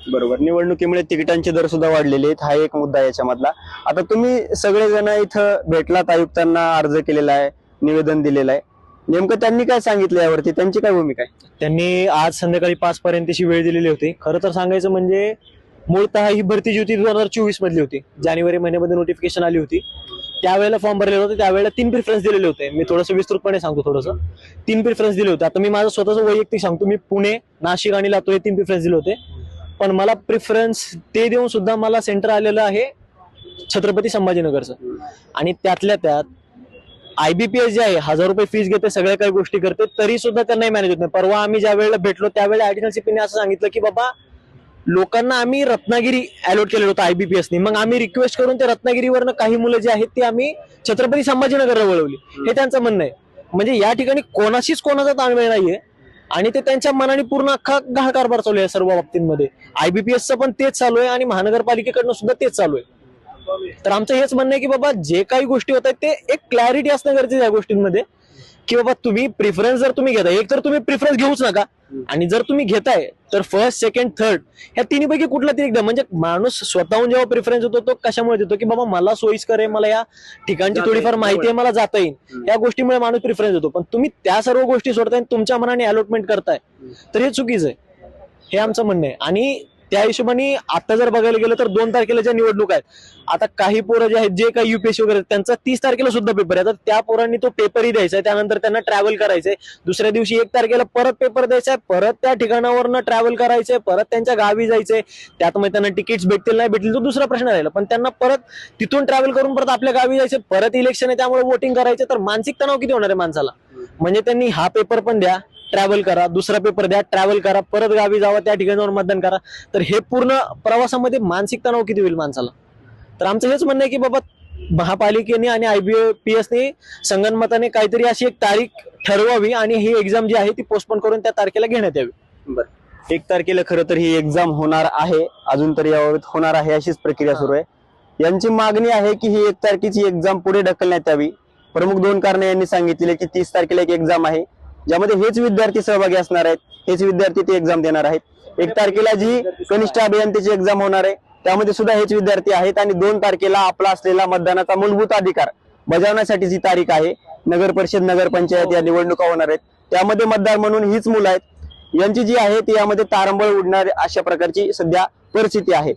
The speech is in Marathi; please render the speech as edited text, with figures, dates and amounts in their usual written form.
बरोबर. निवडणुकीमुळे तिकिटांचे दर सुद्धा वाढलेले आहेत, हा एक मुद्दा याच्यामधला. आता तुम्ही सगळेजण इथं भेटलात, आयुक्तांना अर्ज केलेला आहे, निवेदन दिलेलं आहे. नेमकं त्यांनी काय सांगितलं यावरती, त्यांची काय भूमिका आहे? त्यांनी आज संध्याकाळी 5 पर्यंतची वेळ दिलेली होती. खरं तर सांगायचं म्हणजे मूळतः ही भरती जी होती 2024 मधली होती. जानेवारी महिन्यामध्ये नोटिफिकेशन आली होती, त्यावेळेला फॉर्म भरलेला होता. त्यावेळेला 3 प्रिफरन्स दिलेले होते. मी थोडंसं विस्तृतपणे सांगतो. थोडंसं 3 प्रिफरन्स दिले होते. आता मी माझं स्वतःचं वैयक्तिक सांगतो. मी पुणे, नाशिक आणि लातूर हे 3 प्रिफरन्स दिले होते. पण मला प्रिफरन्स ते देऊन सुद्धा मला सेंटर आलेलं आहे छत्रपती संभाजीनगरचं. आणि त्यातल्या त्यात IBPS जे आहे 1000 रुपये फीस घेते, सगळ्या काही गोष्टी करते, तरी सुद्धा त्यांनाही मॅनेज होत नाही. परवा आम्ही ज्या वेळेला भेटलो त्यावेळेला ऍडिशनल सीपीने असं सांगितलं की बाबा लोकांना आम्ही रत्नागिरी अलॉट केलेलं होतं IBPSनी. मग आम्ही रिक्वेस्ट करून ते रत्नागिरीवरनं काही मुलं जे आहेत ती आम्ही छत्रपती संभाजीनगरला वळवली. हे त्यांचं म्हणणं आहे. म्हणजे या ठिकाणी कोणाशीच कोणाचा ताळमेळ नाहीये आणि ते त्यांच्या मनाने पूर्ण अख्खा कारभार चालू आहे सर्व बाबतींमध्ये. IBPSचं पण तेच चालू आहे आणि महानगरपालिकेकडनं सुद्धा तेच चालू आहे. तर आमचं हेच म्हणणं आहे की बाबा जे काही गोष्टी होत आहेत ते एक क्लॅरिटी असणं गरजेचं आहे या गोष्टींमध्ये, की बाबा तुम्ही प्रिफरन्स जर तुम्ही घेताय, एक तर तुम्ही प्रिफरन्स घेऊच नका, आणि जर तुम्ही घेताय तर फर्स्ट, सेकंड, थर्ड ह्या तिन्हीपैकी कुठला तरी एकदा. म्हणजे माणूस स्वतःहून जेव्हा प्रिफरन्स होतो तो कशामुळे देतो की बाबा मला सोयीस्कर आहे, मला या ठिकाणची थोडीफार माहिती आहे, मला जाता येईल, या गोष्टीमुळे माणूस प्रिफरन्स देतो. पण तुम्ही त्या सर्व गोष्टी सोडताय तुमच्या मनाने अलॉटमेंट करताय तर हे चुकीचं आहे, हे आमचं म्हणणं आहे. आणि त्या हिशोबाने आता जर बघायला गेलं तर 2 तारखेला ज्या निवडणूक आहेत, आता काही पोरं जे आहेत जे काही UPSC वगैरे त्यांचा 30 तारखेला सुद्धा पेपर आहे. तर त्या पोरांनी तो पेपरही द्यायचा आहे, त्यानंतर त्यांना ट्रॅव्हल करायचंय, दुसऱ्या दिवशी 1 तारखेला परत पेपर द्यायचा आहे, परत त्या ठिकाणावरनं ट्रॅव्हल करायचंय, परत त्यांच्या गावी जायचंय. त्यात मग त्यांना तिकीट्स भेटतील नाही भेटतील तो दुसरा प्रश्न राहिला, पण त्यांना परत तिथून ट्रॅव्हल करून परत आपल्या गावी जायचं, परत इलेक्शन आहे त्यामुळे वोटिंग करायचं. तर मानसिक तणाव किती होणार आहे माणसाला. म्हणजे त्यांनी हा पेपर पण द्या, ट्रॅव्हल करा, दुसरा पेपर द्या, ट्रॅव्हल करा, परत गावी जावा, त्या ठिकाणावर मतदान करा. तर हे पूर्ण प्रवासामध्ये मानसिक तणाव किती होईल माणसाला. तर आमचं हेच म्हणणं आहे की बाबा महापालिकेने आणि IBPSने संगनमताने काहीतरी अशी एक तारीख ठरवावी आणि ही एक्झाम जी आहे ती पोस्टपोन करून त्या तारखेला घेण्यात यावी. बरं. 1 तारखेला खरं तर ही एक्झाम होणार आहे, अजून तरी याबाबत होणार आहे अशीच प्रक्रिया सुरू आहे. यांची मागणी आहे की ही 1 तारखेची एक्झाम पुढे ढकलण्यात यावी. प्रमुख 2 कारणे यांनी सांगितले की 30 तारखेला एक एक्झाम आहे ज्यामध्ये हेच विद्यार्थी सहभागी असणार आहेत, हेच विद्यार्थी ती एक्झाम देणार आहेत. 1 तारखेला जी कनिष्ठ अभियंत्याची एक्झाम होणार आहे त्यामध्ये सुद्धा हेच विद्यार्थी आहेत. आणि 2 तारखेला आपला असलेला मतदानाचा मूलभूत अधिकार बजावण्यासाठी जी तारीख आहे, नगर परिषद, नगरपंचायत या निवडणुका होणार आहेत, त्यामध्ये मतदार म्हणून हीच मुलं आहेत. यांची जी आहे ती यामध्ये तारंबळ उडणार अशा प्रकारची सध्या परिस्थिती आहे.